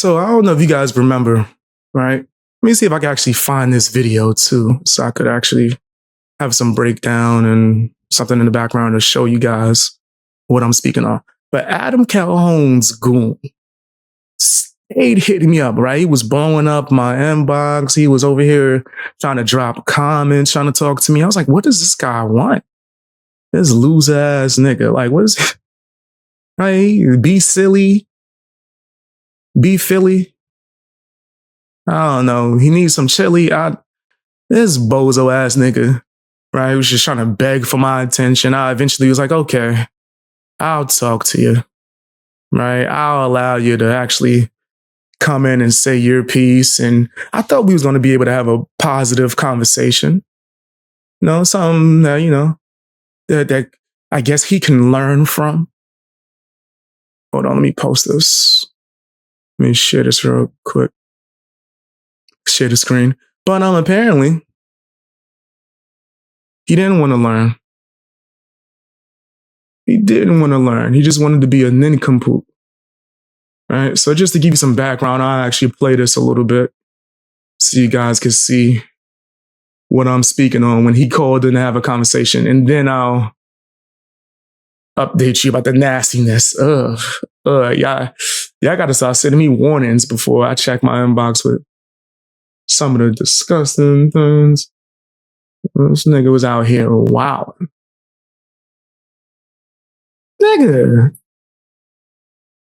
So I don't know if you guys remember, right? Let me see if I can actually find this video too, so I could actually have some breakdown and something in the background to show you guys what I'm speaking on. But Adam Calhoun's GOON stayed hitting me up, right? He was blowing up my inbox. He was over here trying to drop comments, trying to talk to me. I was like, what does this guy want? This loser ass nigga. Like, what is it? Right? Be silly. Be Philly. I don't know. He needs some chili. This bozo ass nigga, right? He was just trying to beg for my attention. I eventually was like, okay, I'll talk to you, right? I'll allow you to actually come in and say your piece. And I thought we was going to be able to have a positive conversation. You know, something that, you know, that I guess he can learn from. Hold on, let me post this. Let me share this real quick. Share the screen. But apparently, he didn't want to learn. He didn't want to learn. He just wanted to be a nincompoop. Right? So just to give you some background, I'll actually play this a little bit so you guys can see what I'm speaking on when he called in to have a conversation. And then I'll update you about the nastiness. Y'all got to start sending me warnings before I check my inbox with some of the disgusting things. This nigga was out here wilding. Nigga.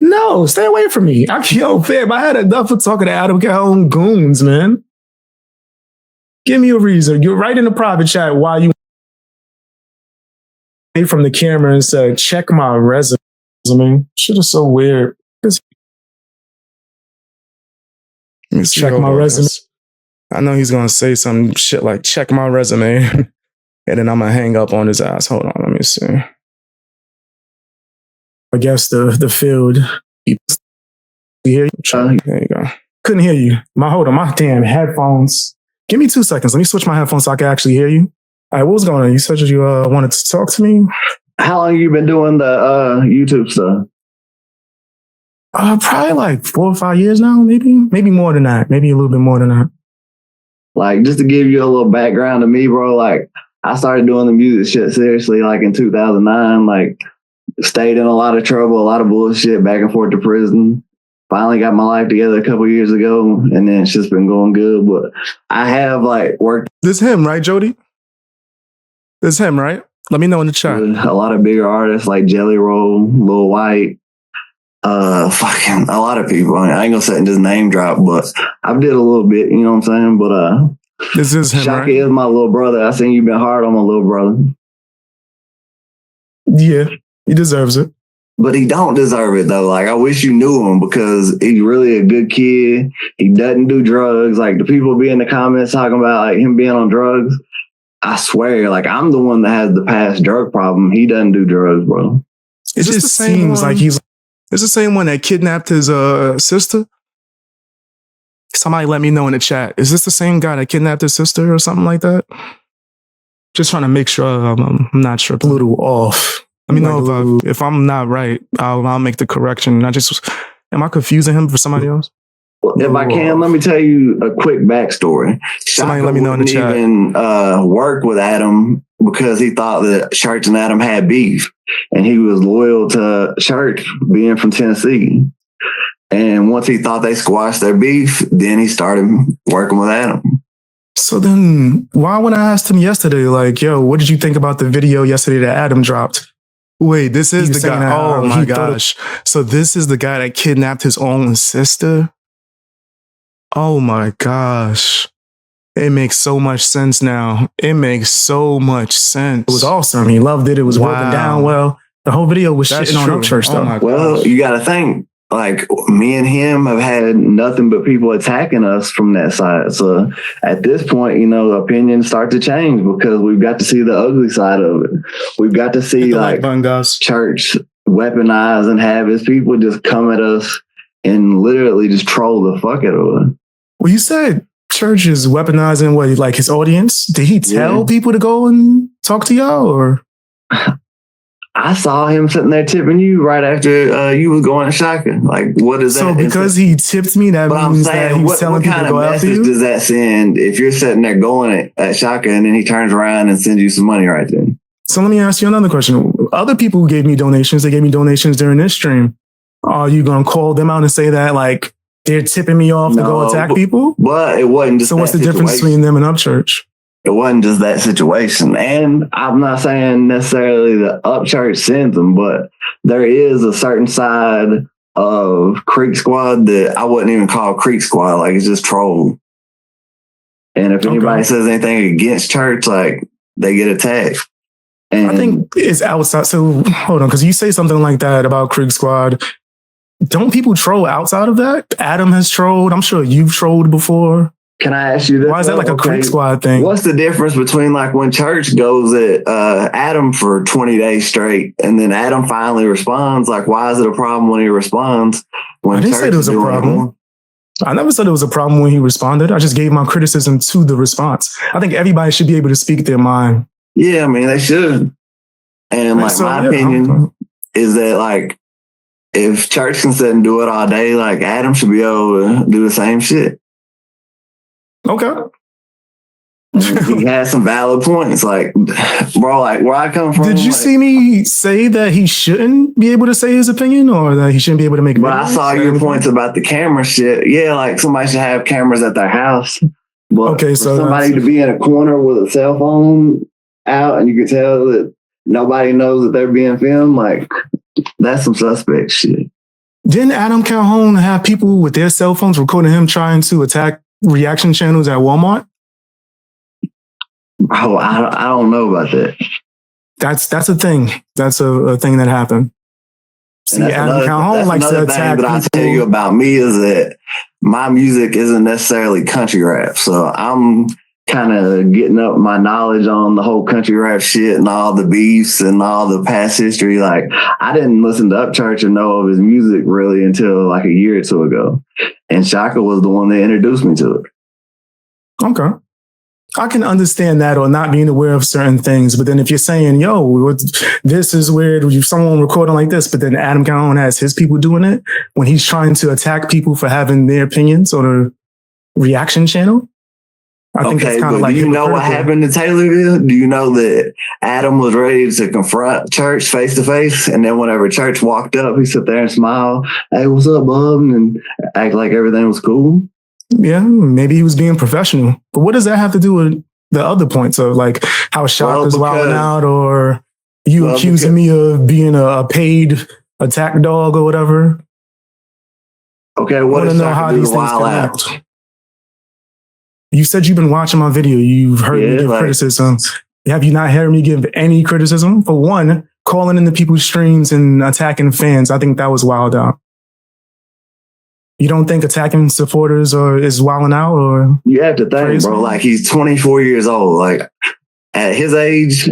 No, stay away from me. Yo, fam, I had enough of talking to Adam Calhoun goons, man. Give me a reason. You're right in the private chat while you from the camera and said, check my resume. Shit is so weird. Check my resume. I know he's going to say some shit like, check my resume. And then I'm going to hang up on his ass. Hold on, let me see. I guess the field. You hear you? There you go. Couldn't hear you. Hold on, my damn headphones. Give me 2 seconds. Let me switch my headphones so I can actually hear you. All right, what was going on? You said you wanted to talk to me? How long you been doing the YouTube stuff? Probably like 4 or 5 years now, maybe more than that. Maybe a little bit more than that. Like, just to give you a little background to me, bro, like, I started doing the music shit seriously, like, in 2009, like, stayed in a lot of trouble, a lot of bullshit, back and forth to prison. Finally got my life together a couple years ago, and then it's just been going good. But I have, like, worked. This him, right, Jody? This him, right? Let me know in the chat. A lot of bigger artists like Jelly Roll, Lil White, fucking a lot of people. I ain't gonna say just name drop, but I did a little bit, you know what I'm saying? But this is him, Shaka right? is my little brother. I seen you been hard on my little brother. Yeah, he deserves it. But he don't deserve it though. Like, I wish you knew him because he's really a good kid. He doesn't do drugs. Like, the people be in the comments talking about like him being on drugs. I swear, like, I'm the one that has the past drug problem. He doesn't do drugs, bro. It just seems like it's the same one that kidnapped his sister. Somebody let me know in the chat. Is this the same guy that kidnapped his sister or something like that? Just trying to make sure I'm not sure. A little off. Let me know if I'm not right. I'll make the correction. Am I confusing him for somebody else? Well, if I can, let me tell you a quick backstory. Somebody let me know in the chat. Even work with Adam because he thought that Church and Adam had beef, and he was loyal to Church, being from Tennessee. And once he thought they squashed their beef, then he started working with Adam. So then, why when I asked him yesterday, like, yo, what did you think about the video yesterday that Adam dropped? Wait, this is the guy. Oh my gosh. So this is the guy that kidnapped his own sister? Oh my gosh. It makes so much sense now. It makes so much sense. It was awesome. He loved it. It was broken down well. The whole video was shitting on Church though. Well, you got to think, like, me and him have had nothing but people attacking us from that side. So at this point, you know, opinions start to change because we've got to see the ugly side of it. We've got to see like Church weaponize and have his people just come at us and literally just troll the fuck out of us. Well, you said Church is weaponizing what, like his audience? Did he tell people to go and talk to y'all or? I saw him sitting there tipping you right after you was going to Shaka. Like, what is that? So because he tipped me, that but means I'm saying, that he's telling people to go after you? what kind of message does that send if you're sitting there going at Shaka and then he turns around and sends you some money right then? So let me ask you another question. Other people who gave me donations, they gave me donations during this stream. Are you going to call them out and say that, like, they're tipping me off to go attack people? But it wasn't just so what's the difference between them and Upchurch? It wasn't just that situation. And I'm not saying necessarily the Upchurch sends them, but there is a certain side of Creek Squad that I wouldn't even call Creek Squad. Like, it's just troll. And if anybody says anything against church, like, they get attacked. And I think it's outside. So hold on, because you say something like that about Creek Squad. Don't people troll outside of that? Adam has trolled. I'm sure you've trolled before. Can I ask you this? Why is that like a Creek Squad thing? What's the difference between like when church goes at Adam for 20 days straight and then Adam finally responds? Like, why is it a problem when he responds? When I didn't say there was a problem. I never said it was a problem when he responded. I just gave my criticism to the response. I think everybody should be able to speak their mind. Yeah, I mean, they should. And like, my opinion is that like, if church can sit and do it all day, like Adam should be able to do the same shit. Okay. He has some valid points. Like, bro, like where I come from. Did you see me say that he shouldn't be able to say his opinion or that he shouldn't be able to make? But I saw your points about the camera shit. Yeah, like somebody should have cameras at their house. But okay, so somebody to be in a corner with a cell phone out and you can tell that nobody knows that they're being filmed, like that's some suspect shit. Didn't Adam Calhoun have people with their cell phones recording him trying to attack reaction channels at Walmart? Oh, I don't know about that. That's a thing. That's a thing that happened. See, Adam Calhoun likes to attack people. That I tell you about me is that my music isn't necessarily country rap. So I'm kind of getting up my knowledge on the whole country rap shit and all the beefs and all the past history. Like, I didn't listen to Upchurch and know of his music really until like a year or two ago. And Shaka was the one that introduced me to it. Okay. I can understand that or not being aware of certain things. But then if you're saying, yo, this is weird, someone recording like this, but then Adam Calhoun has his people doing it when he's trying to attack people for having their opinions on a reaction channel. I think that's kind of like, do you know what happened to Taylorville? Do you know that Adam was ready to confront Church face to face? And then whenever Church walked up, he sat there and smiled. Hey, what's up, bub? And act like everything was cool. Yeah, maybe he was being professional. But what does that have to do with the other points of like how Shaka's wilding out or you accusing me of being a paid attack dog or whatever? Okay, what does Shaka do to wild out? You said you've been watching my video. You've heard me give criticism. Have you not heard me give any criticism? For one, calling into people's streams and attacking fans. I think that was wild out. You don't think attacking supporters is wilding out? Or you have to think, bro. Like, he's 24 years old. Like, at his age,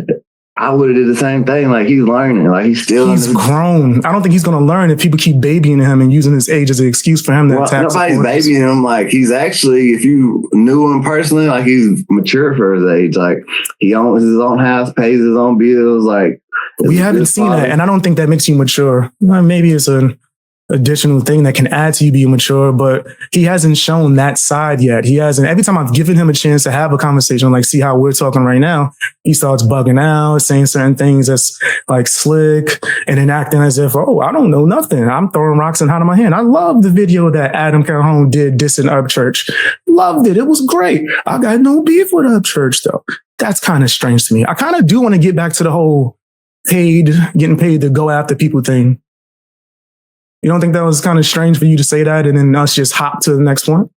I would have did the same thing. Like, he's learning. Like, he's grown. I don't think he's going to learn if people keep babying him and using his age as an excuse for him to attack nobody's supporters. Babying him. Like, he's actually, if you knew him personally, like, he's mature for his age. Like, he owns his own house, pays his own bills. Like, we haven't seen that, and I don't think that makes you mature. Maybe it's an additional thing that can add to you being mature, but he hasn't shown that side yet. He hasn't. Every time I've given him a chance to have a conversation, like see how we're talking right now, he starts bugging out, saying certain things that's like slick, and then acting as if, oh, I don't know nothing. I'm throwing rocks and hiding my hand. I love the video that Adam Calhoun did dissing Upchurch. Loved it. It was great. I got no beef with Upchurch though. That's kind of strange to me. I kind of do want to get back to the whole getting paid to go after people thing. You don't think that was kind of strange for you to say that and then us just hop to the next one?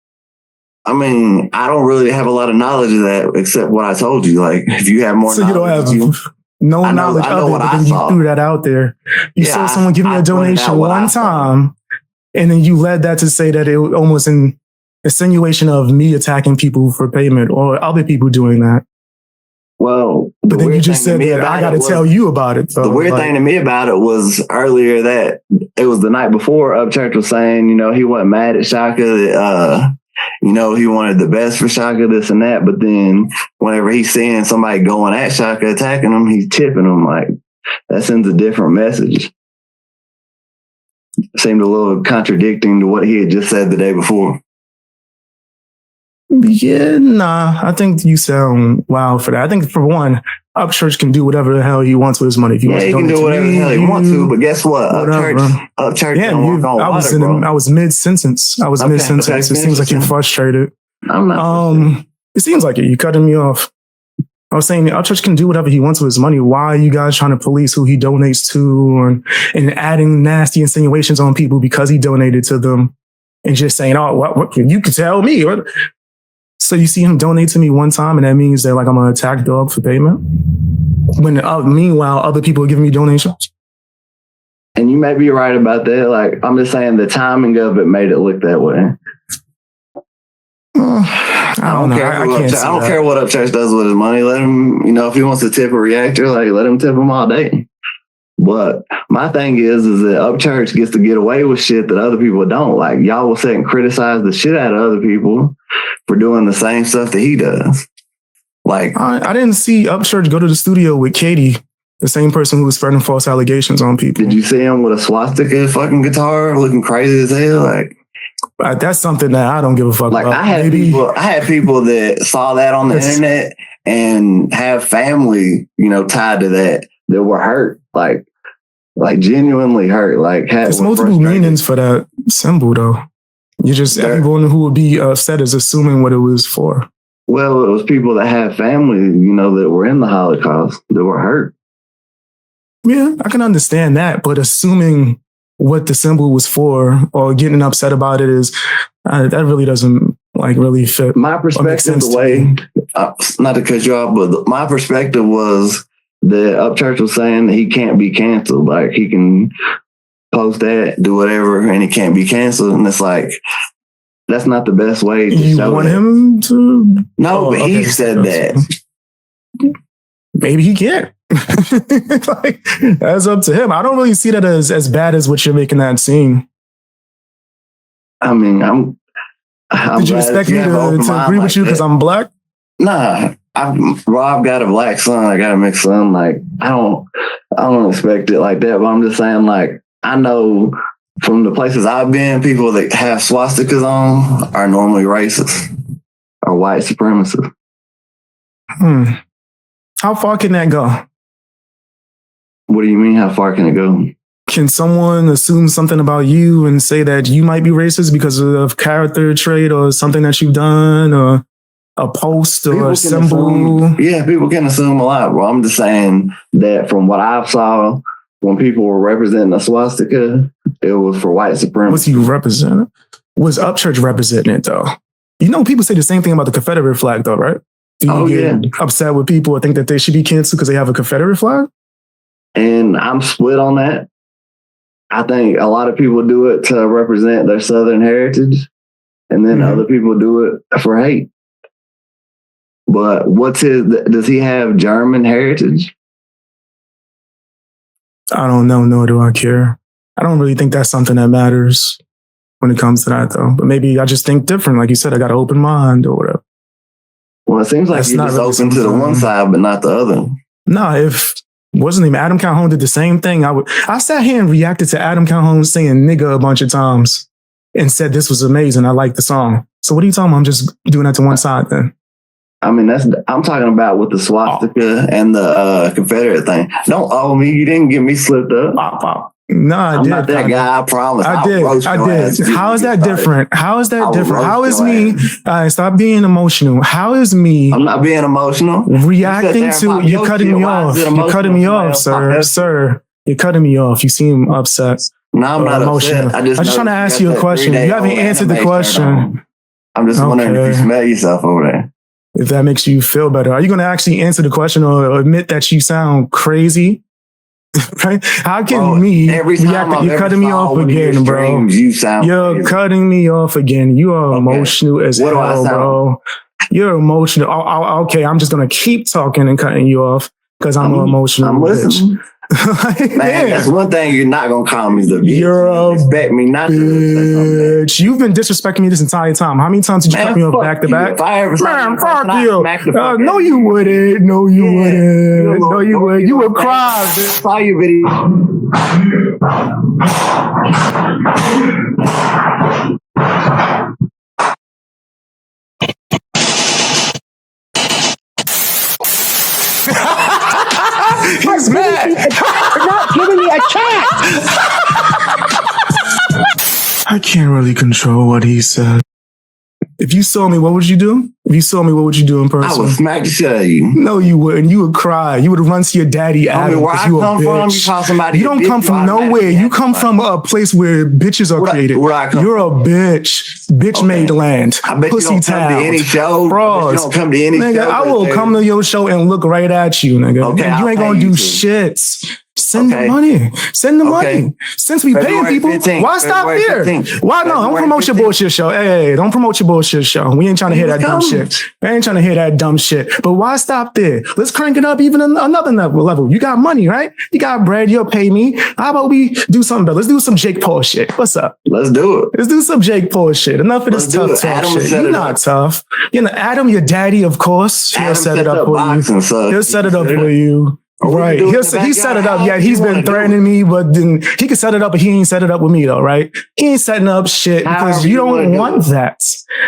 I mean, I don't really have a lot of knowledge of that except what I told you. Like, if you have more knowledge. So you don't have knowledge of it, but then you threw that out there. You saw someone give me a donation one time, and then you led that to say that it was almost an insinuation of me attacking people for payment or other people doing that. Well, but then you just said that I got to tell you about it. So, the weird thing to me about it was earlier that it was the night before Upchurch was saying, he wasn't mad at Shaka, that, he wanted the best for Shaka, this and that. But then whenever he's seeing somebody going at Shaka, attacking him, he's tipping him. Like, that sends a different message. Seemed a little contradicting to what he had just said the day before. Yeah, nah, I think you sound wild for that. I think for one, Upchurch can do whatever the hell he wants with his money. If he wants he to can do whatever the hell he wants to, but guess what? Upchurch yeah, don't work on water, bro. I was mid-sentence. It seems like you're frustrated. I'm not. It seems like it. You cutting me off. I was saying Upchurch can do whatever he wants with his money. Why are you guys trying to police who he donates to and adding nasty insinuations on people because he donated to them and just saying, oh, what you can tell me. So you see him donate to me one time and that means that like I'm an attack dog for payment? When meanwhile, other people are giving me donations. And you may be right about that. Like, I'm just saying the timing of it made it look that way. I don't care what Upchurch does with his money. Let him, if he wants to tip a reactor, like let him tip him all day. But my thing is that Upchurch gets to get away with shit that other people don't. Like, y'all will sit and criticize the shit out of other people for doing the same stuff that he does. Like, I didn't see Upchurch go to the studio with Katie, the same person who was spreading false allegations on people. Did you see him with a swastika fucking guitar looking crazy as hell? Like, that's something that I don't give a fuck about. I had people that saw that on the internet and have family, tied to that were hurt, like genuinely hurt. Like, there's multiple meanings for that symbol, though. Everyone who would be upset is assuming what it was for. Well, it was people that have family, that were in the Holocaust that were hurt. Yeah, I can understand that, but assuming what the symbol was for or getting upset about it is that really doesn't really fit. My perspective, the way, not to cut you off, but my perspective was that Upchurch was saying that he can't be canceled. Like, he can post that, do whatever, and he can't be canceled. And it's like, that's not the best way to show want that. Him to? No, but he said that. Maybe he can't. That's up to him. I don't really see that as bad as what you're making that seem. I mean, I'm Did you expect me to agree with you because I'm black? Nah, I've got a black son. I got a mixed son. Like, I don't expect it like that. But I'm just saying, like, I know from the places I've been, people that have swastikas on are normally racist or white supremacists. How far can that go? What do you mean, how far can it go? Can someone assume something about you and say that you might be racist because of character trait or something that you've done or a post or a symbol? People can assume a lot. Well, I'm just saying that from what I saw, when people were representing a swastika, it was for white supremacy. What's he representing? Was Upchurch representing it, though? People say the same thing about the Confederate flag, though, right? Do you get upset with people or think that they should be canceled because they have a Confederate flag? And I'm split on that. I think a lot of people do it to represent their Southern heritage, and then other people do it for hate. But does he have German heritage? I don't know, nor do I care. I don't really think that's something that matters when it comes to that, though. But maybe I just think different. Like you said, I got an open mind or whatever. Well, it seems like you're just open to the one side, but not the other. No, if wasn't even Adam Calhoun did the same thing. I sat here and reacted to Adam Calhoun saying nigga a bunch of times and said this was amazing. I like the song. So what are you talking about? I'm just doing that to one side then. I mean, I'm talking about with the swastika and the Confederate thing. Don't owe me. You didn't get me slipped up. No, I did. I'm not that guy. I promise. I did. How is that different? How is that different? How is me? Stop being emotional. How is me? I'm not being emotional. Reacting to you're cutting me off. You're cutting me off, sir. Sir, you're cutting me off. You seem upset. No, I'm not emotional. I'm just trying to ask you a question. You haven't answered the question. I'm just wondering if you smell yourself over there. If that makes you feel better, are you going to actually answer the question or admit that you sound crazy? Right? How can react? You're cutting me off again, bro. You're cutting me off again. You are emotional as hell, bro. You're emotional. Okay, I'm just going to keep talking and cutting you off because I'm emotional. I'm listening. Man, that's one thing you're not gonna call me the bitch. You're a expect me not to bitch. You've been disrespecting me this entire time. How many times did you cut me off back to back? Man, fuck you. No, you wouldn't. No, you wouldn't. No, you would. You would cry. Saw your video. He's mad. You're not giving me a chance. I can't really control what he said. If you saw me, what would you do? If you saw me, what would you do in person? I would smack the shit out of you. No, you wouldn't. You would cry. You would run to your daddy Adam because you a bitch. You don't come from nowhere. You come from a place where bitches are created. You're a bitch. Bitch made land. I bet Pussy you don't come to any show. Bro, you don't come to any show. I will come to your show and look right at you, nigga. Okay, you ain't gonna do shit. Send the money. Send the money. Since we paying people, 15th, why stop there? 15th. Why no? Don't promote 15th. Your bullshit show. Hey, don't promote your bullshit show. We ain't trying to hear that dumb shit. We ain't trying to hear that dumb shit. But why stop there? Let's crank it up even another level. You got money, right? You got bread. You'll pay me. How about we do something better? Let's do some Jake Paul shit. What's up? Let's do it. Let's do some Jake Paul shit. Enough of this tough talk shit. You're not tough. You know, Adam, your daddy, of course. He'll set it up for you. He'll set it up for you. Right. He set it up. Yeah, he's been threatening me, but then he could set it up, but he ain't set it up with me though, right? He ain't setting up shit because you don't want that.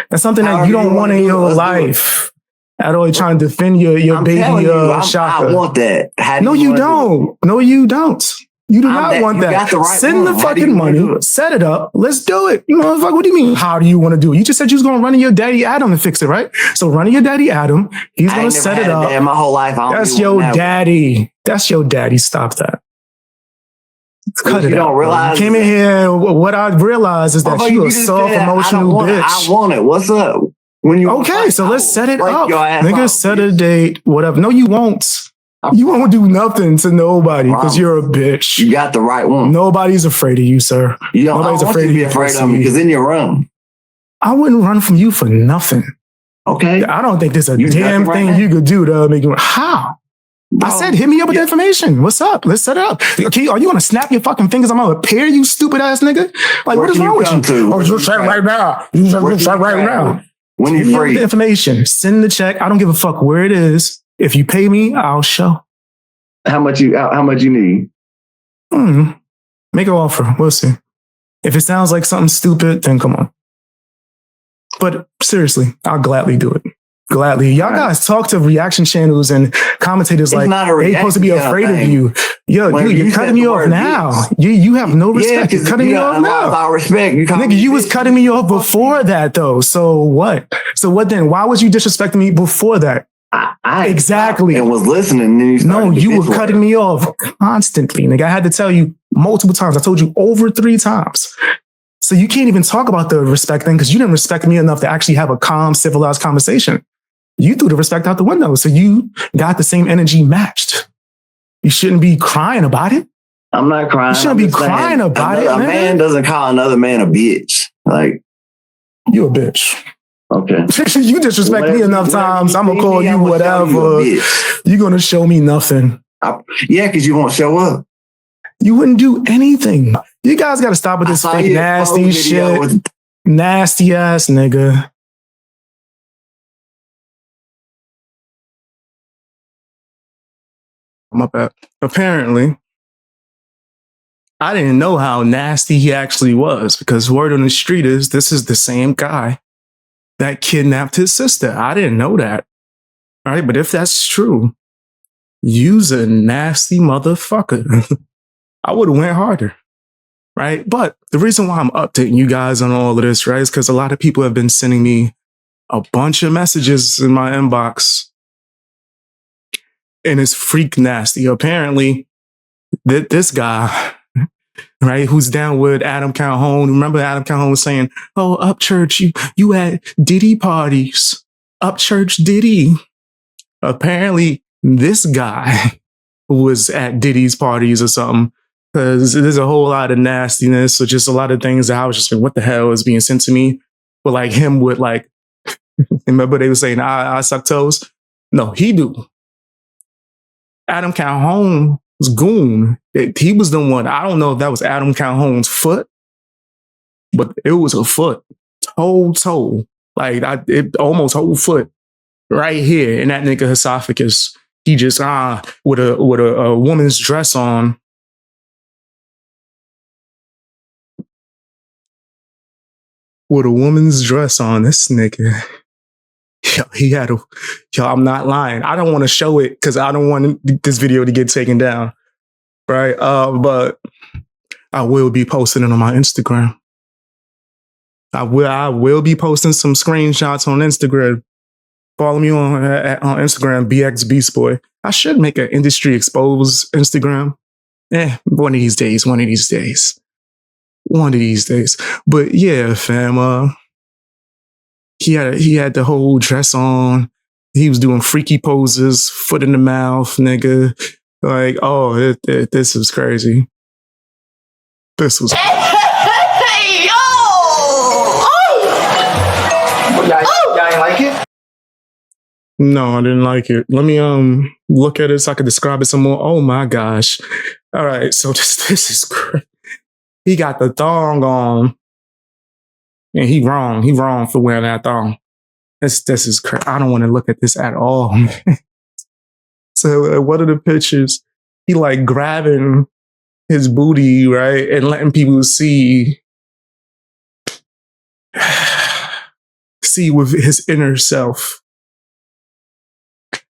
That's something that you don't want in your life. At all, trying to defend your baby Shaka. I want that. No, you don't. No, you don't. You do not want that. Send the fucking money. Set it up. Let's do it. You know, what do you mean? How do you want to do it? You just said you was going to run to your daddy Adam and fix it, right? So run to your daddy Adam. He's going to set it up. My whole life. That's your daddy. That's your daddy. Stop that. Cut it. You don't realize. You came in here. What I realized is that you a soft, emotional bitch. I want it. What's up? Okay, so let's set it up. Nigga, set a date. Whatever. No, you won't. You won't do nothing to nobody because you're a bitch. You got the right one. Nobody's afraid of you, sir. Nobody's afraid to be afraid of me because then you run. I wouldn't run from you for nothing. Okay. I don't think there's a damn thing you could do to make you run. How? I said, hit me up with the information. What's up? Let's set it up. Okay, are you gonna snap your fucking fingers? I'm gonna repair you, stupid ass nigga. Like, what is wrong with you? Oh, just check right now. You just check right now. When you free, the information. Send the check. I don't give a fuck where it is. If you pay me, I'll show. How much you need? Make an offer. We'll see. If it sounds like something stupid, then come on. But seriously, I'll gladly do it. Gladly. Y'all guys talk to reaction channels and commentators like they're supposed to be afraid of you. Yo, you're cutting me off now. You have no respect. You're cutting me off now. Without respect. Nigga, you was cutting me off before that though. So what? So what then? Why was you disrespecting me before that? I exactly. And was listening. And you were cutting me off constantly. Nigga, I had to tell you multiple times. I told you over 3 times. So you can't even talk about the respect thing because you didn't respect me enough to actually have a calm, civilized conversation. You threw the respect out the window. So you got the same energy matched. You shouldn't be crying about it. I'm not crying. You shouldn't be crying about it. A man doesn't call another man a bitch. Like, you a bitch. Okay. You disrespect me enough times. I'm gonna call you whatever. You're gonna show me nothing. Yeah, because you won't show up. You wouldn't do anything. You guys gotta stop with this fake nasty shit. Nasty ass nigga. My bad. Apparently, I didn't know how nasty he actually was because word on the street is this is the same guy that kidnapped his sister. I didn't know that. All right, but if that's true, you's a nasty motherfucker. I would have went harder, right? But the reason why I'm updating you guys on all of this, right, is because a lot of people have been sending me a bunch of messages in my inbox. And it's freak nasty. Apparently, this guy, right, who's down with Adam Calhoun. Remember Adam Calhoun was saying, oh, up church, you at Diddy parties. Up church Diddy. Apparently, this guy was at Diddy's parties or something. Because there's a whole lot of nastiness. So just a lot of things that I was just like, what the hell is being sent to me? But like him with like, remember they were saying, I suck toes? No, he do. Adam Calhoun was GOON. He was the one. I don't know if that was Adam Calhoun's foot, but it was a foot, toe, like it almost whole foot right here in that nigga esophagus. He just with a woman's dress on. With a woman's dress on, this nigga. Yo, he had I'm not lying. I don't want to show it because I don't want this video to get taken down. Right? But I will be posting it on my Instagram. I will be posting some screenshots on Instagram. Follow me on Instagram, BXBeastBoy. I should make an industry exposed Instagram. One of these days. But yeah, fam, he had the whole dress on. He was doing freaky poses, foot in the mouth, nigga. Like, oh, this was crazy. This was. Hey, yo! Y'all ain't like it? No, I didn't like it. Let me look at it so I can describe it some more. Oh my gosh. All right, so this is great. He got the thong on. And he wrong. He wrong for wearing that thong. This is crazy. I don't want to look at this at all. So one of the pictures, he like grabbing his booty, right? And letting people see with his inner self.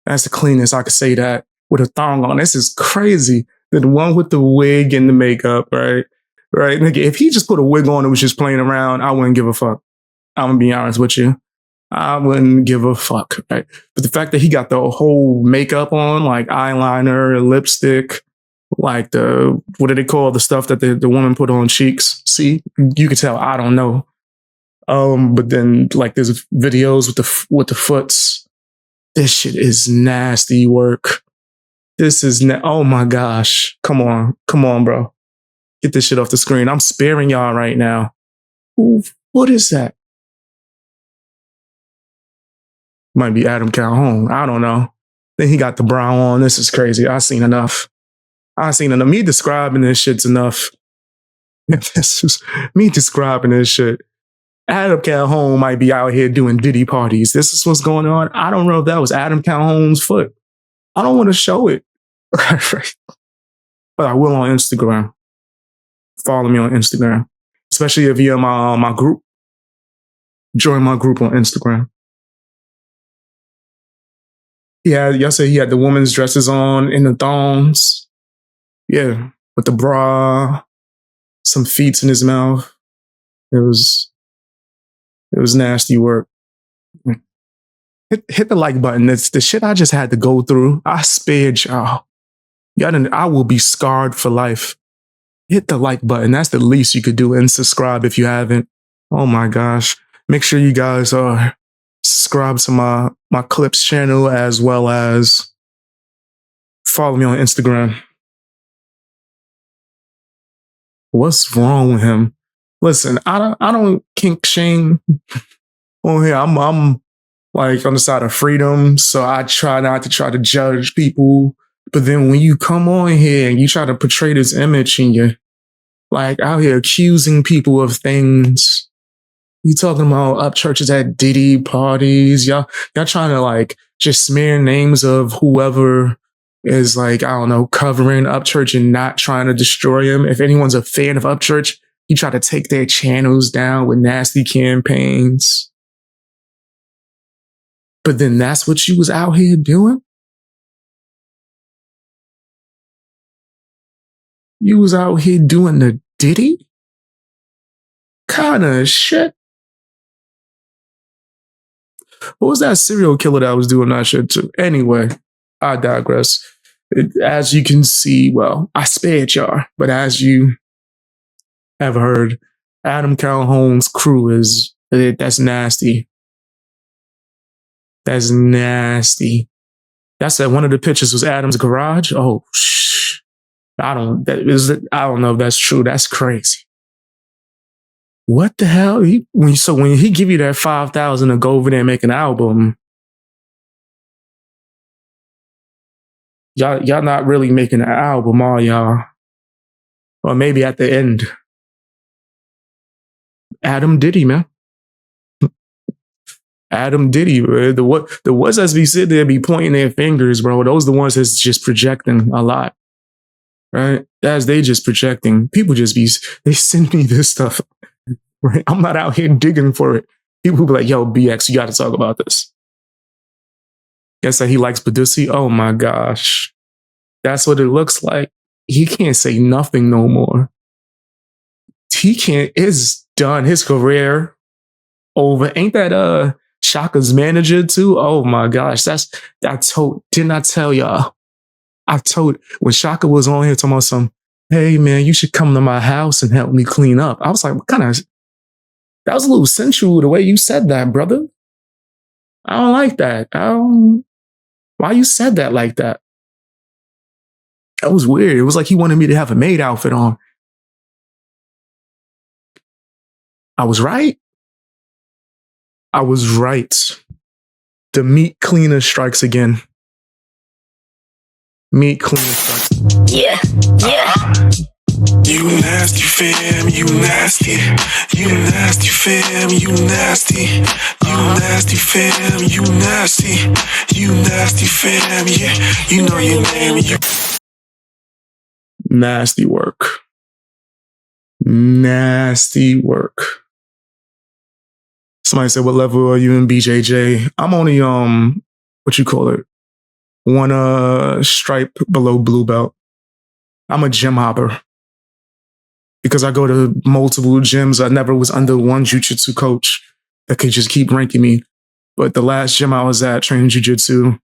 That's the cleanest I could say that with a thong on. This is crazy. The one with the wig and the makeup, right? Right, nigga, if he just put a wig on and was just playing around, I wouldn't give a fuck. I'm gonna be honest with you. I wouldn't give a fuck, right? But the fact that he got the whole makeup on, like eyeliner, lipstick, like what do they call the stuff that the woman put on cheeks? See, you could tell I don't know. But then like there's videos with the foots. This shit is nasty work. This is oh my gosh. Come on, bro. Get this shit off the screen. I'm sparing y'all right now. Ooh, what is that? Might be Adam Calhoun. I don't know. Then he got the brow on. This is crazy. I seen enough. Me describing this shit's enough. This is me describing this shit. Adam Calhoun might be out here doing Diddy parties. This is what's going on. I don't know if that was Adam Calhoun's foot. I don't want to show it. But I will on Instagram. Follow me on Instagram, especially if you're in my group. Join my group on Instagram. Yeah, y'all say he had the woman's dresses on in the thongs. Yeah, with the bra, some feet in his mouth. It was nasty work. Hit the like button. That's the shit I just had to go through. I spared y'all. I will be scarred for life. Hit the like button. That's the least you could do, and subscribe if you haven't. Oh my gosh. Make sure you guys subscribe to my Clips channel as well as follow me on Instagram. What's wrong with him? Listen, I don't kink shame on here. I'm like on the side of freedom, so I try not to try to judge people. But then when you come on here and you try to portray this image and you're like out here accusing people of things, you talking about up churches at Diddy parties, y'all trying to like just smear names of whoever is like, I don't know, covering up church and not trying to destroy him. If anyone's a fan of up church, you try to take their channels down with nasty campaigns. But then that's what you was out here doing? You was out here doing the Diddy kind of shit. What was that serial killer that was doing that shit too? Anyway, I digress. As you can see, well, I spared y'all, but as you have heard, Adam Calhoun's crew that's nasty. That's nasty. That's that one of the pictures was Adam's garage. Oh, I don't know if that's true. That's crazy. What the hell? When he give you that 5,000 to go over there and make an album, y'all not really making an album, are y'all? Or maybe at the end. Adam Diddy, man. Adam Diddy, bro. The ones that be sitting there be pointing their fingers, bro. Those the ones that's just projecting a lot. Right? As they just projecting. People just they send me this stuff. Right? I'm not out here digging for it. People be like, yo, BX, you gotta talk about this. Guess that he likes Badusi. Oh my gosh. That's what it looks like. He can't say nothing no more. He can't, it's done. His career over. Ain't that Shaka's manager too? Oh my gosh. Didn't I tell y'all? When Shaka was on here talking about some, hey man, you should come to my house and help me clean up. I was like, what kind of, that was a little sensual the way you said that, brother. I don't like that. Why you said that like that? That was weird. It was like he wanted me to have a maid outfit on. I was right. I was right. The meat cleaner strikes again. Meat cleaner strikes. Yeah. You nasty fam, you nasty. You nasty fam, you nasty. You nasty fam, you nasty. You nasty fam, yeah. You know your name. Nasty work. Nasty work. Somebody said, what level are you in, BJJ? I'm only, what you call it? One stripe below blue belt. I'm a gym hopper. Because I go to multiple gyms, I never was under one jiu-jitsu coach that could just keep ranking me. But the last gym I was at training jiu-jitsu,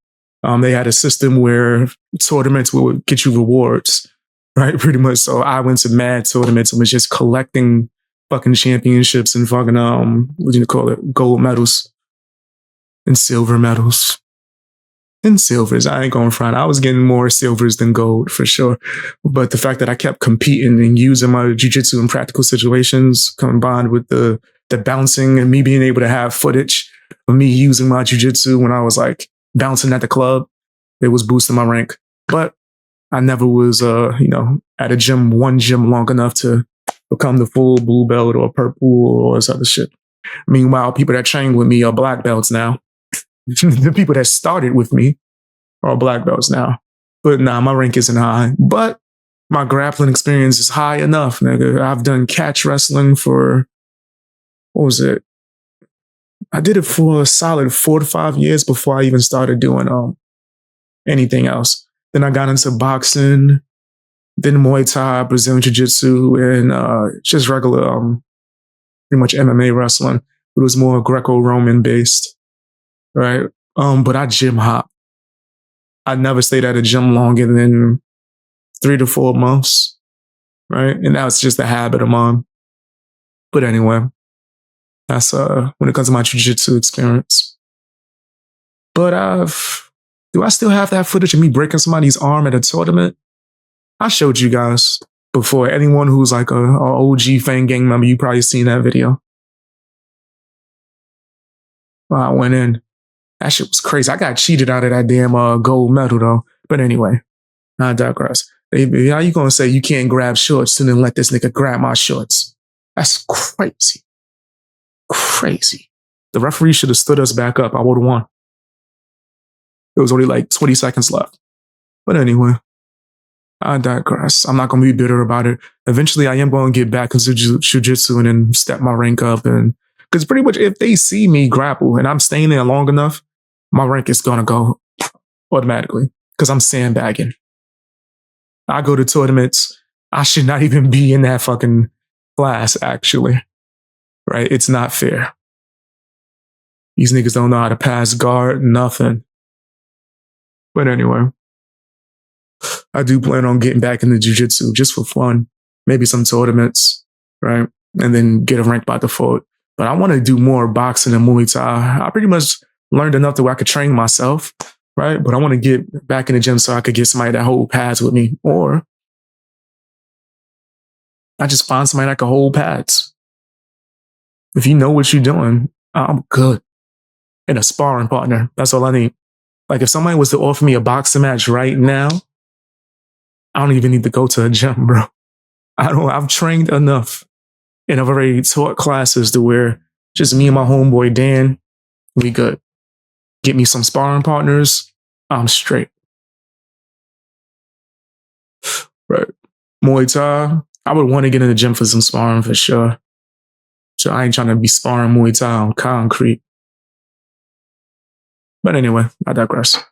they had a system where tournaments would get you rewards, right? Pretty much. So I went to mad tournaments and was just collecting fucking championships and fucking, what do you call it? Gold medals and silver medals. And silvers, I ain't going front. I was getting more silvers than gold for sure. But the fact that I kept competing and using my jiu-jitsu in practical situations combined with the bouncing and me being able to have footage of me using my jiu-jitsu when I was like bouncing at the club, it was boosting my rank. But I never was, at one gym long enough to become the full blue belt or purple or this other shit. Meanwhile, people that train with me are black belts now. The people that started with me are black belts now. But nah, my rank isn't high. But my grappling experience is high enough, nigga. I've done catch wrestling for, what was it? I did it for a solid 4 to 5 years before I even started doing anything else. Then I got into boxing, then Muay Thai, Brazilian Jiu-Jitsu, and just regular, pretty much MMA wrestling. It was more Greco-Roman based. Right. But I gym hop. I never stayed at a gym longer than 3 to 4 months. Right. And that's just a habit of mine. But anyway, that's when it comes to my jiu-jitsu experience. But do I still have that footage of me breaking somebody's arm at a tournament? I showed you guys before. Anyone who's like a OG Fang Gang member, you probably seen that video. I went in. That shit was crazy. I got cheated out of that damn gold medal though. But anyway, I digress. How you gonna say you can't grab shorts and then let this nigga grab my shorts? That's crazy. Crazy. The referee should have stood us back up. I would have won. It was only like 20 seconds left. But anyway, I digress. I'm not gonna be bitter about it. Eventually I am gonna get back into jiu-jitsu and then step my rank up, and because pretty much if they see me grapple and I'm staying there long enough, my rank is going to go automatically because I'm sandbagging. I go to tournaments. I should not even be in that fucking class, actually. Right? It's not fair. These niggas don't know how to pass guard, nothing. But anyway, I do plan on getting back into jiu-jitsu just for fun. Maybe some tournaments, right? And then get a rank by default. But I want to do more boxing and Muay Thai. I pretty much learned enough to where I could train myself, right? But I want to get back in the gym so I could get somebody that hold pads with me. Or I just find somebody that can hold pads. If you know what you're doing, I'm good. And a sparring partner. That's all I need. Like if somebody was to offer me a boxing match right now, I don't even need to go to a gym, bro. I've trained enough and I've already taught classes to where just me and my homeboy Dan, we good. Get me some sparring partners, I'm straight. Right. Muay Thai, I would want to get in the gym for some sparring for sure. So I ain't trying to be sparring Muay Thai on concrete. But anyway, I digress.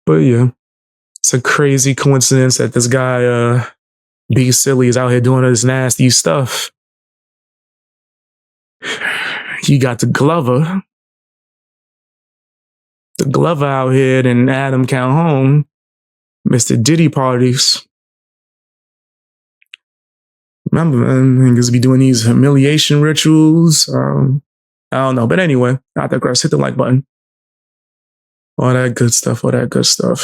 But yeah, it's a crazy coincidence that this guy, B Silly, is out here doing this nasty stuff. You got the Glover out here and Adam Calhoun, Mr. Diddy parties. Remember, man, niggas be doing these humiliation rituals. I don't know. But anyway, I digress. Hit the like button. All that good stuff.